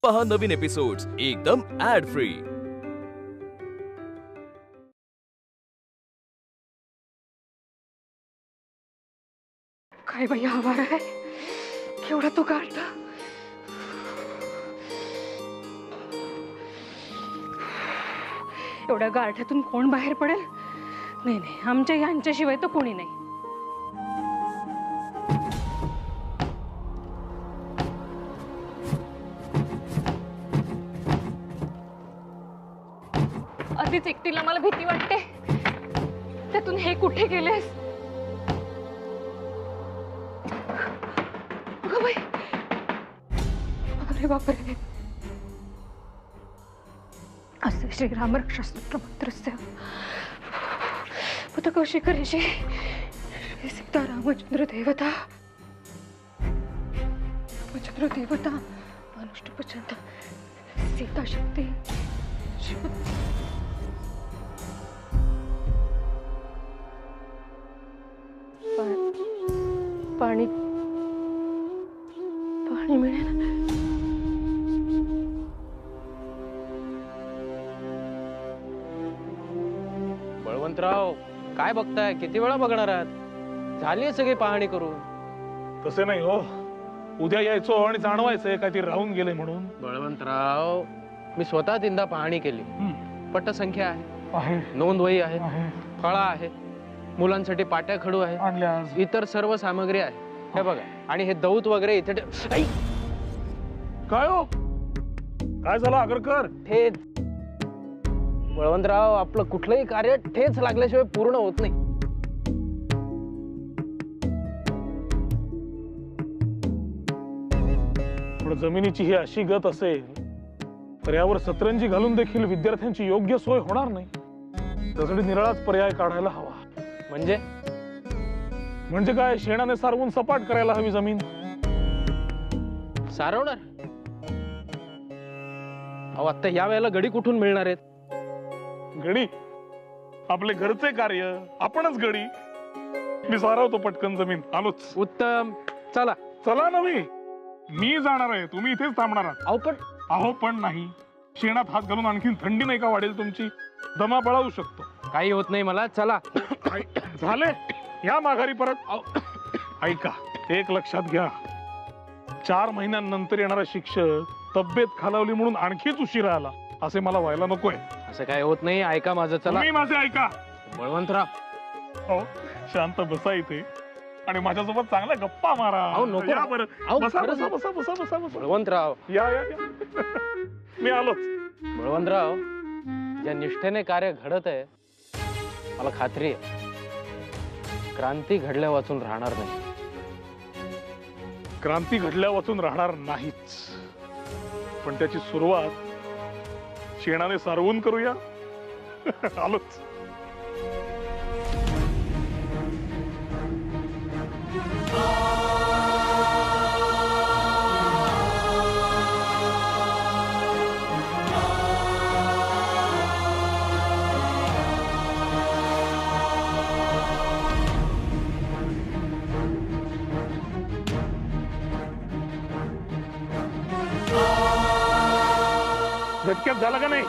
पहा नवीन एपिसोड्स एकदम add free. काय बाई आवार आहे, केवढा तो गारठा। एवढ्या गारठ्यातून कोण बाहेर पडेल? नाही नाही, आमच्या यांच्याशिवाय तर कोणी नाही। आधीच एकटीला मला भीती वाटते, त्यातून हे कुठे गेलेस? अगं बाई, अरे बापरे, असे श्रीराम रक्षास्तोत्र मंत्रस्य पथकवशी करेशे सीता रामचंद्र देवता अनुष्टुपचंद सीता शक्ती पाणी पाणी मिळेल। बळवंतराव, काय बघताय? किती वेळा बघणार आहात? झाली सगळी पाहणी करून। तसे नाही हो, उद्या यायचो आणि जाणवायचंय काहीतरी राहून गेले म्हणून। बळवंतराव, मी स्वतः तीनदा पाहणी केली। पटसंख्या आहे, नोंदवही आहे, फळा आहे, मुलांसाठी पाट्या खडू आहे, इतर सर्व सामग्री आहे। हे बघा, आणि हे दौत वगैरे इथे काय हो, काय झालं आगरकर? ठेच। बळवंतराव, आपलं कुठलंही कार्य ठेच लागल्याशिवाय पूर्ण होत नाही। जमिनीची ही अशी गत असेल तर यावर सतरंजी घालून देखील विद्यार्थ्यांची योग्य सोय होणार नाही। त्यासाठी निराळाच पर्याय काढायला हवा। म्हणजे काय, शेणाने सारवून सपाट करायला हवी जमीन। सारवणार? अहो, आता या वेळेला गडी कुठून मिळणार आहेत? गडी आपले घरचे कार्य, आपणच गडी। मी सारवतो पटकन जमीन, आलोच। उत्तम, चला। चला ना, मी जाणार आहे, तुम्ही इथेच थांबणार आहात। अहो पण नाही, शेणात हात घालून आणखीन थंडी नाही का वाढेल तुमची? दमा बळावू शकतो। काही होत नाही मला, चला। झाले, या माघारी परत। ऐका, एक लक्षात घ्या, 4 महिन्यांनंतर येणारा शिक्षक तब्येत खालावली म्हणून आणखीच उशिरा आला असे मला व्हायला नकोय। असं काय होत नाही, ऐका माझं, चला। तुम्ही माझे ऐका। बळवंतराव, हो, शांत बसा इथे आणि माझ्यासोबत चांगल्या गप्पा मारा। अहो नको, या बरं, बसा बसा बसा बसा बसा बसा। बळवंतराव, या या, मी आलोच। बळवंतराव, ज्या निष्ठेने कार्य घडत आहे, मला खात्री आहे क्रांती घडल्या वाचून राहणार नाही। क्रांती घडल्या वाचून राहणार नाहीच, पण त्याची सुरुवात शेणाने सारवून करूया। आलोच। झटक्यात झाला का नाही?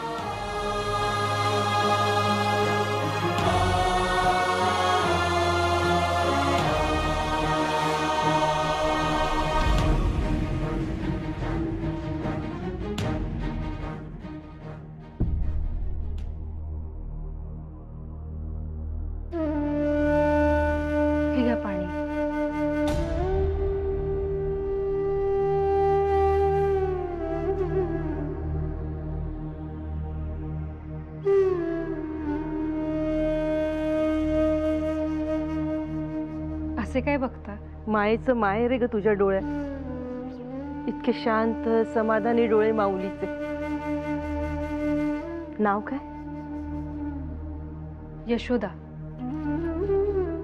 हे घ्या पाणी। असे काय बघता? मायेचं माहेर ग तुझ्या डोळ्यात, इतके शांत समाधानी डोळे माऊलीचे। नाव काय? यशोदा।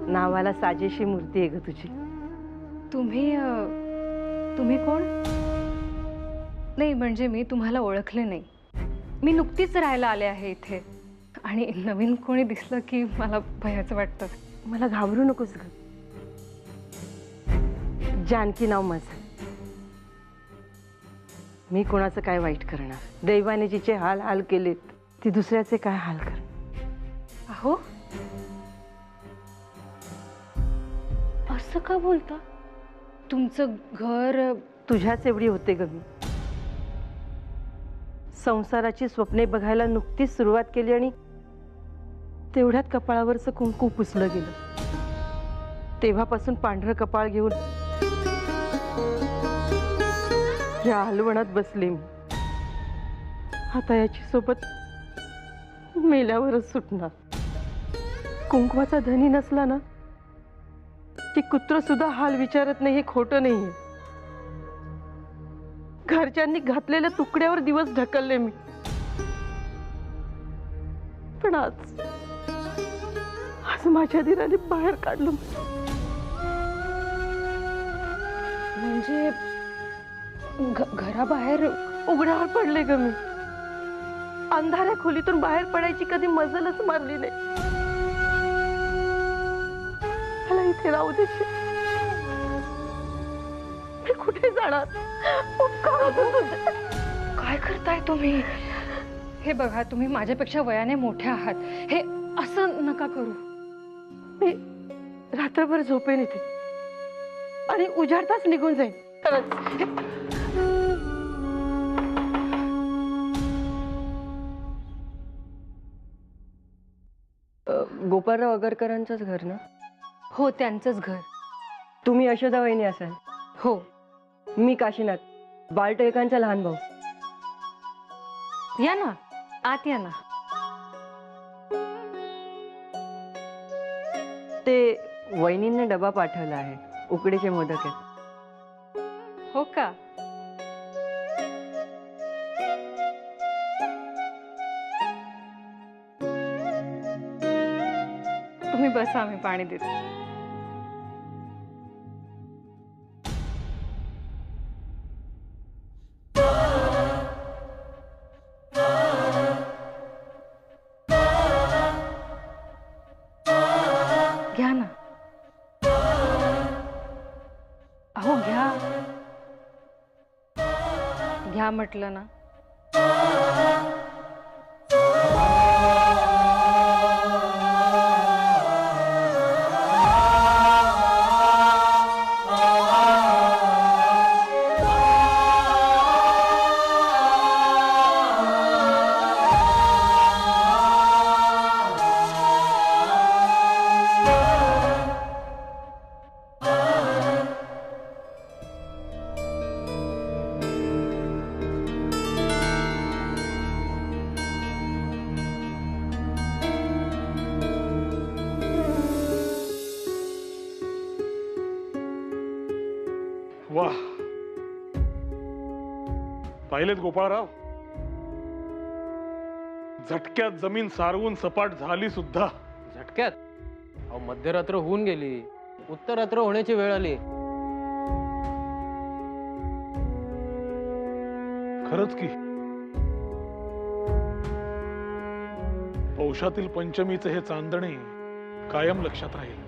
नावाला साजेशी मूर्ती आहे ग तुझी। तुम्ही कोण? नाही, म्हणजे मी तुम्हाला ओळखले नाही। मी नुकतीच राहायला आले आहे इथे, आणि नवीन कोणी दिसलं की मला भयाचं वाटतं। मला घाबरू नकोस ग, जानकी नाव माझं। मी कोणाचं काय वाईट करणार? दैवाने जिचे हाल हाल केलेत ती दुसऱ्याचे काय हाल कर? अहो, असं का बोलता? तुमचं घर तुझ्याच एवढी होते ग मी. संसाराची स्वप्ने बघायला नुकतीच सुरुवात केली आणि तेवढ्यात कपाळावरचं कुंकू पुसलं गेलं. तेव्हापासून पांढरं कपाळ घेऊन या हलवणात बसले मी. आता याची सोबत मेल्यावरच सुटणार. कुंकवाचा धनी नसला ना ती कुत्र सुद्धा हाल विचारत नाही, हे खोटं नाहीये. घरच्यांनी घातलेल्या तुकड्यावर दिवस ढकलले मी, पण आज माझ्या धीराने बाहेर काढलं. म्हणजे घराबाहेर उघड्यावर पडले ग मी. अंधाऱ्या खोलीतून बाहेर पडायची कधी मजलच मारली नाही. मला इथे राहू दे. मी कुठे जाणार? उपकार होतो तुझे. काय करताय तुम्ही? हे बघा, तुम्ही माझ्यापेक्षा वयाने मोठे आहात. हे असं नका करू. मी रात्रभर झोपेन इथे आणि उजाडताच निघून जाईन. खरंच. गोपाळराव आगरकरांचंच घर ना? हो, त्यांचंच घर. तुम्ही यशोदा वहिनी असाल? हो. मी काशीनाथ, बाळटेकांचा लहान भाऊ. या ना, आत या ना. ते वहिनींना डबा पाठवला आहे. उकडीचे मोदक आहेत. हो का? तुम्ही बसा, आम्ही पाणी देतो. घ्या ना. अहो, घ्या घ्या म्हटलं ना. वाह, पाहिलेत गोपाळराव? झटक्यात जमीन सारवून सपाट झाली सुद्धा. झटक्यात? अहो, मध्यरात्र होऊन गेली, उत्तरात्र होण्याची वेळ आली. खरंच की पौषातील पंचमीचे हे चांदणे कायम लक्षात राहील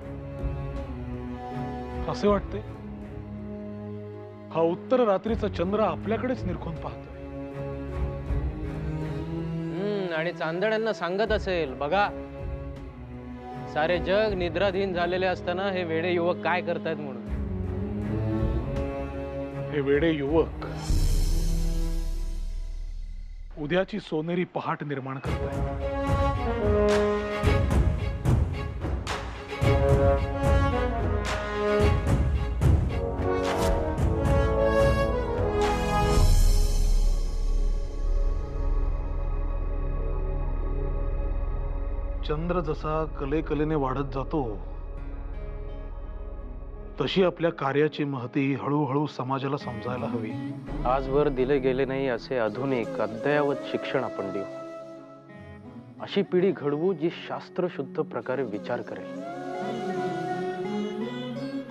असे वाटते. हा उत्तर रात्रीचा चंद्र आपल्याकडेच निरखून पाहतोय. आणि चांदण्यांना सांगत असेल, बघा सारे जग निद्राधीन झालेले असताना हे वेडे युवक काय करतायत म्हणून. हे वेडे युवक उद्याची सोनेरी पहाट निर्माण करतायत. चंद्र जसा कलेकलेने वाढत जातो तशी आपल्या कार्याची महती हळूहळू समाजाला समजायला हवी. आजवर दिले गेले नाही असे आधुनिक अद्ययावत शिक्षण आपण देऊ. अशी पिढी घडवू जी शास्त्रशुद्ध प्रकारे विचार करेल.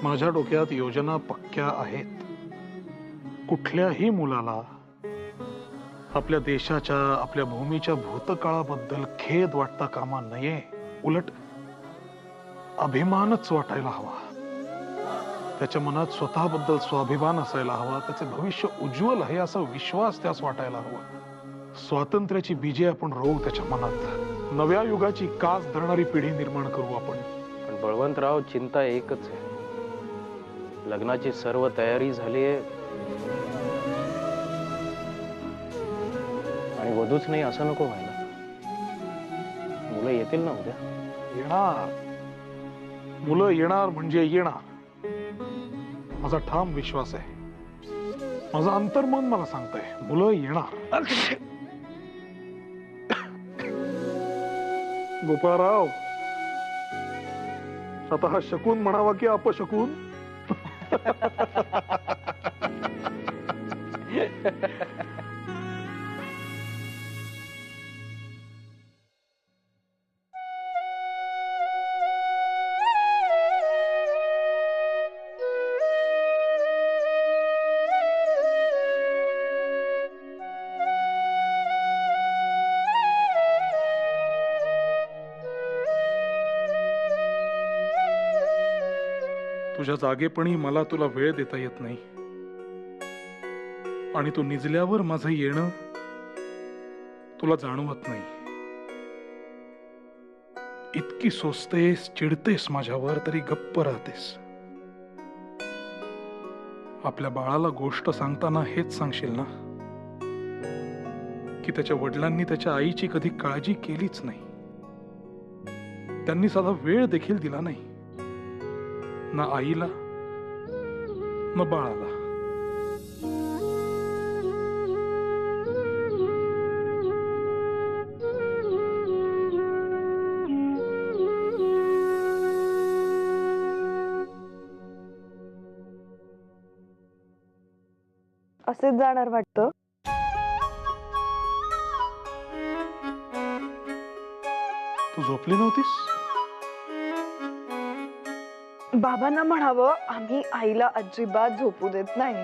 माझ्या डोक्यात योजना पक्क्या आहेत. कुठल्याही मुलाला आपल्या देशाच्या आपल्या भूमीच्या भूतकाळाबद्दल खेद वाटता कामा नये. उलट अभिमानच वाटायला हवा. त्याच्या मनात स्वतःबद्दल स्वाभिमान असायला हवा, त्याचे भविष्य उज्ज्वल आहे असा विश्वास त्यास वाटायला हवा. स्वातंत्र्याची बीजे आपण रोवू त्याच्या मनात. नव्या युगाची कास धरणारी पिढी निर्माण करू आपण. पण बळवंतराव, चिंता एकच आहे. लग्नाची सर्व तयारी झाली आहे आणि वधूच नाही असं नको व्हायला. मुलं येतील ना उद्या? येणार, मुलं येणार म्हणजे येणार, माझा ठाम विश्वास आहे. माझं अंतर्मन मला सांगतंय मुलं येणार. गोपाळराव, आता हा शकून म्हणावा की अपशकून? तुझ्या जागेपणी मला तुला वेळ देता येत नाही आणि तू निजल्यावर माझं येणं तुला जाणवत नाही. इतकी सोचतेस, चिडतेस माझ्यावर, तरी गप्प राहतेस. आपल्या बाळाला गोष्ट सांगताना हेच सांगशील ना की त्याच्या वडिलांनी त्याच्या आईची कधी काळजी केलीच नाही. त्यांनी साधा वेळ देखील दिला नाही, ना आईला ना बाळाला. असेच जाणार वाटतं. तू झोपली नव्हतीस? बाबांना म्हणावं आम्ही आईला अजिबात झोपू देत नाही.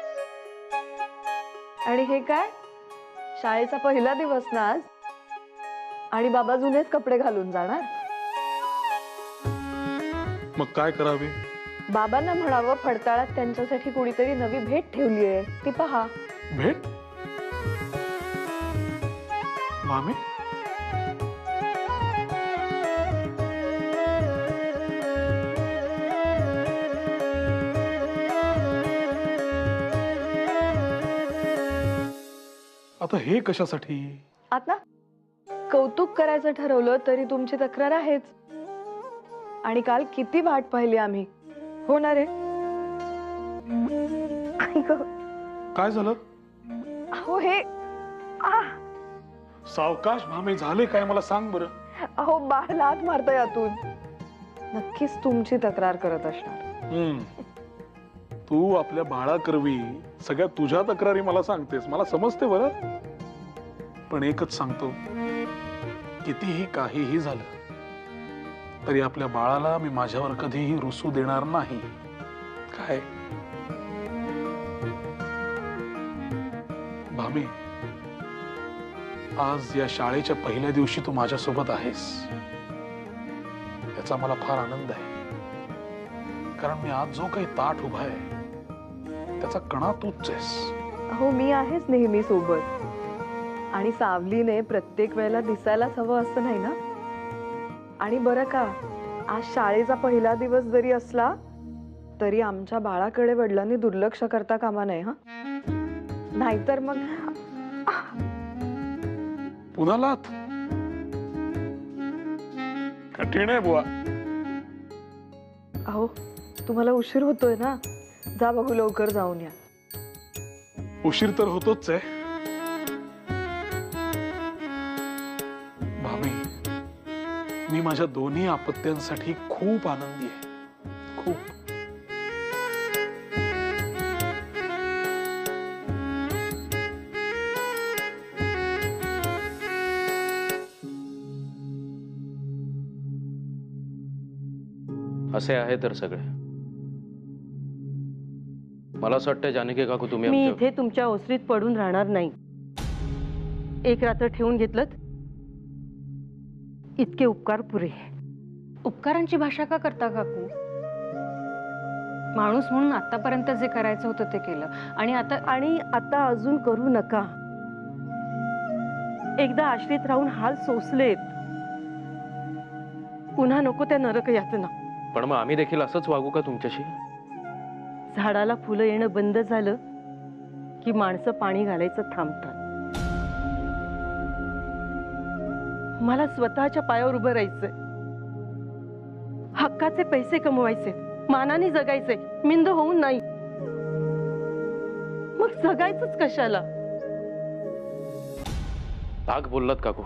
आणि हे काय, शाळेचा पहिला दिवस ना आज, आणि बाबा जुनेच कपडे घालून जाणार. मग काय करावे? बाबांना म्हणावं फडताळात त्यांच्यासाठी कुणीतरी नवी भेट ठेवली आहे, ती पहा. भेट? मामी? आता हे कशासाठी? आता कौतुक करायचं ठरवलं तरी तुमची तक्रार आहेच. आणि काल किती वाट पाहिली आम्ही. होणार आहे. काय झालं? अहो हे सावकाश भामे, झाले काय मला सांग बरं. अहो बाळ लाथ मारतंय आतून. नक्कीच तुमची तक्रार करत असणार. तू आपल्या बाळाकरवी सगळ्या तुझ्या तक्रारी मला सांगतेस, मला समजते बरं. पण एकच सांगतो, कितीही काहीही झालं तरी आपल्या बाळाला मी माझ्यावर कधीही रुसू देणार नाही. काय भामी, आज या शाळेच्या पहिल्या दिवशी तू माझ्यासोबत आहेस, याचा मला फार आनंद आहे. कारण मी आज जो काही ताठ उभा आहे त्याचा कणा तूच आहेस. हो, मी आहेच नेहमी सोबत. आणि सावलीने प्रत्येक वेळेला दिसायलाच हवं असं नाही ना. आणि बरं का, आज शाळेचा पहिला दिवस जरी असला तरी आमच्या बाळाकडे वडिलांनी दुर्लक्ष करता कामा नये. हा, नाहीतर मग पुन्हा लाथ. कठीण आहे बुवा. अहो तुम्हाला उशीर होतोय ना, जा बघू लवकर जाऊन या. उशीर तर होतोच आहे भाभी. मी माझ्या दोन्ही आपत्त्यांसाठी खूप आनंदी आहे, खूप. असे आहे तर सगळे. मला असं वाटतं जानकी काकू, तुम्ही मी इथे तुमच्या ओसरीत पडून राहणार नाही. एक रात्र ठेवून घेतलं, इतके उपकार पुरे. उपकारांची भाषा का करता काकू? माणूस म्हणून आतापर्यंत जे करायचं होतं ते केलं आणि आता अजून करू नका. एकदा आश्रित राहून हाल सोसलेत, पुन्हा नको त्या नरक यातना. पण मग आम्ही देखील असंच वागू का तुमच्याशी? झाडाला फुलं येणं बंद झालं की माणसं पाणी घालायचं थांबतात. मला स्वतःच्या पायावर उभं राहायचंय, हक्काचे पैसे कमवायचे, मानाने जगायचे, मिंद होऊन नाही. मग जगायचंच कशाला? भाग बोललात काकू.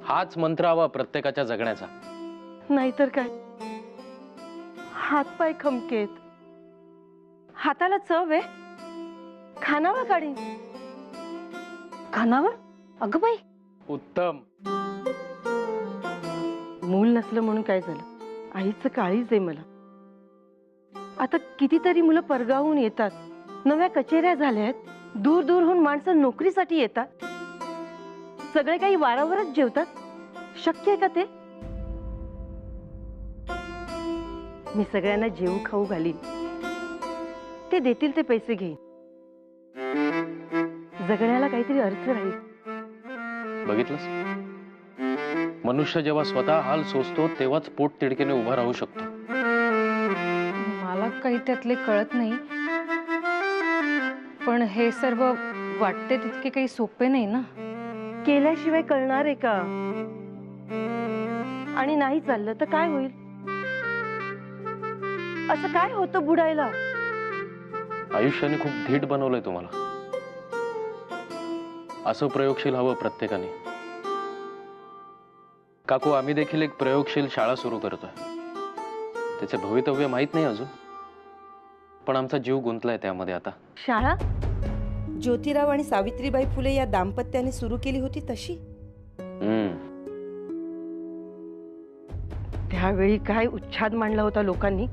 हाच मंत्र हवा प्रत्येकाच्या जगण्याचा. नाहीतर काय, हातपाय खमकेत, हाताला चव आहे, खानावा काढी. खानावर? अगं बाई, उत्तम. मूल नसलं म्हणून काय झालं, आईचं काळीज आहे मला. आता कितीतरी मुलं परगावून येतात, नव्या कचेऱ्या झाल्यात, दूर दूरहून माणसं नोकरीसाठी येतात, सगळे काही वारावरच जेवतात. शक्य आहे का ते? मी सगळ्यांना जेवू खाऊ घालीन, ते देतील ते पैसे घेईन. जगण्याला काहीतरी अर्थ राहील. बघितलंस, मनुष्य जेव्हा स्वतः हाल सोसतो तेव्हाच पोट तिडकीने उभा राहू शकतो. मला काही त्यातले कळत नाही, पण हे सर्व वाटते तितके काही सोपे नाही ना. केल्याशिवाय कळणार आहे का? आणि नाही चाललं तर काय होईल? असं काय होतं बुडायला? आयुष्याने खूप धीट बनवलंय तुम्हाला. असं प्रयोगशील हवं प्रत्येकाने. काकू, आम्ही देखील एक प्रयोगशील शाळा सुरू करतोय. त्याचे भवितव्य माहित नाही अजून, पण आमचा जीव गुंतलाय त्यामध्ये आता. शाळा? ज्योतिराव आणि सावित्रीबाई फुले या दाम्पत्याने सुरू केली होती तशी? त्यावेळी काय उच्छाद मांडला होता लोकांनी.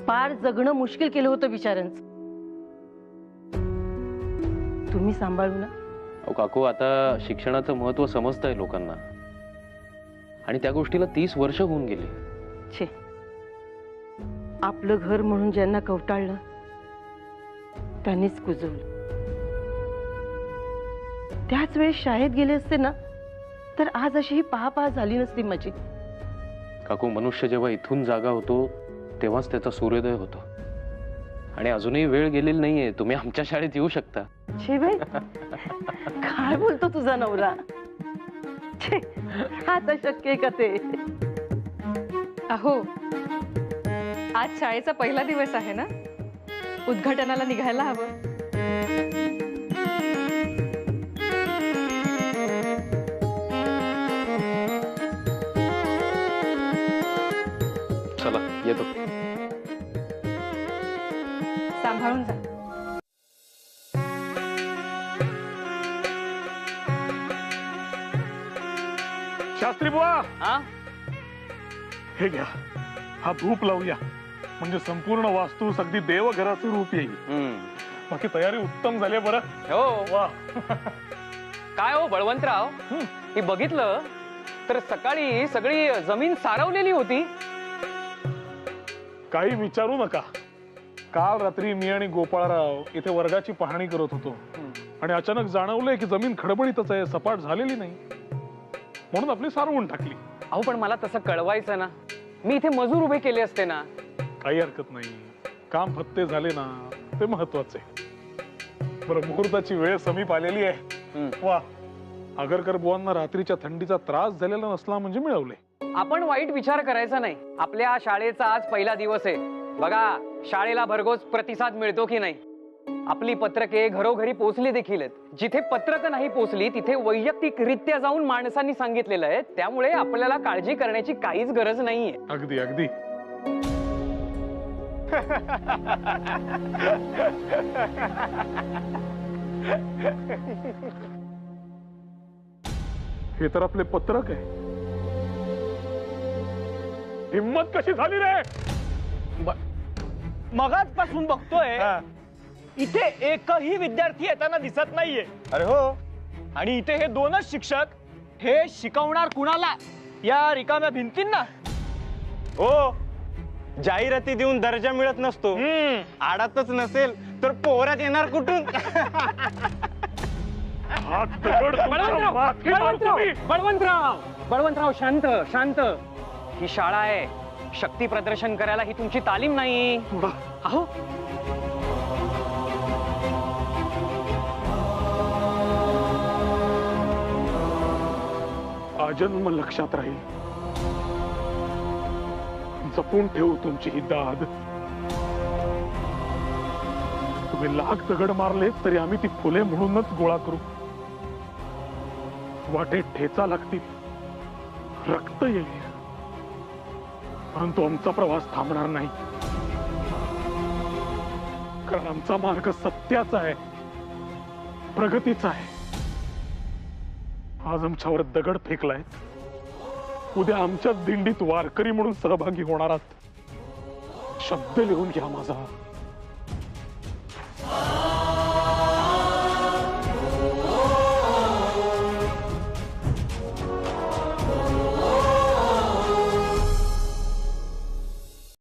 पार जगणं मुश्किल केलं होतं बिचाऱ्यांचं. तुम्ही सांभाळू ना. अहो काकू, आता शिक्षणाचं महत्व समजतंय लोकांना, आणि त्या गोष्टीला 30 वर्ष होऊन गेली. छे, आपलं घर म्हणून ज्यांना कवटाळलं त्यांनीच कुजवलं. त्याच वेळेस शाळेत गेले असते ना, तर आज अशी ही पहा झाली नसती माझी. काकू, मनुष्य जेव्हा इथून जागा होतो तेव्हाच त्याचा सूर्योदय होतो. आणि अजूनही वेळ गेलेली नाहीये. तुम्ही आमच्या शाळेत येऊ शकता. छे बाई, काय बोलतो तुझा नवरा? छे, आता शक्य आहे का ते? अहो, आज शाळेचा पहिला दिवस आहे ना, उद्घाटनाला निघायला हवं. चला, येतो. सांभाळून जा. शास्त्री बुवा, हा? हे घ्या, हा धूप लावूया, म्हणजे संपूर्ण वास्तू अगदी देवघराचं रूप येईल. बाकी तयारी उत्तम झाली बरं. हो. वा. काय हो बळवंतराव, हे बघितलं तर सकाळी सगळी जमीन सारवलेली होती. काही विचारू नका. काल रात्री मी आणि गोपाळराव इथे वर्गाची पाहणी करत होतो, आणि अचानक जाणवलंय की जमीन खडबडीतच आहे, सपाट झालेली नाही. म्हणून आपली सारवून टाकली. अहो, पण मला तसं कळवायचं ना, मी इथे मजूर उभे केले असते ना. काही हरकत नाही, काम फत्ते झाले ना, ते महत्वाचे. बरं, मुहूर्ताची वेळ समीप आलेली आहे. वा, आगरकर बुवांना रात्रीच्या थंडीचा त्रास झालेला नसला म्हणजे मिळवले. आपण वाईट विचार करायचा नाही. आपल्या शाळेचा आज पहिला दिवस आहे. बघा, शाळेला भरघोस प्रतिसाद मिळतो की नाही. आपली पत्रके घरोघरी पोहोचली देखील आहेत. जिथे पत्रक नाही पोहोचली तिथे वैयक्तिकरित्या जाऊन माणसांनी सांगितलेलं आहे. त्यामुळे आपल्याला काळजी करण्याची काहीच गरज नाहीये. अगदी अगदी. हे तर आपले पत्रक आहे. हिम्मत कशी झाली रे? मगाचपासून बघतोय इथे एकही विद्यार्थी येताना दिसत नाहीये. अरे हो, आणि इथे हे दोनच शिक्षक, हे शिकवणार कुणाला? या रिकाम्या भिंतींना? हो, जाहिराती देऊन दर्जा मिळत नसतो. आडातच नसेल तर पोहऱ्यात येणार कुठून? हा दगड तुमच्या मागे मारतो मी. बळवंतराव शांत शांत. ही शाळा आहे, शक्ती प्रदर्शन करायला ही तुमची तालीम नाही. अहो आजन्म लक्षात राहील. जपून ठेवू तुमची ही दाद. तुम्ही लाख दगड मारले तरी आम्ही ती फुले म्हणूनच गोळा करू. वाटेत ठेचा लागतील, रक्त येईल, परंतु आमचा प्रवास थांबणार नाही. कारण आमचा मार्ग सत्याचा आहे, प्रगतीचा आहे. आज आमच्यावर दगड फेकलाय, उद्या आमच्या दिंडीत वारकरी म्हणून सहभागी होणार आहात. शब्द लिहून घ्या माझा.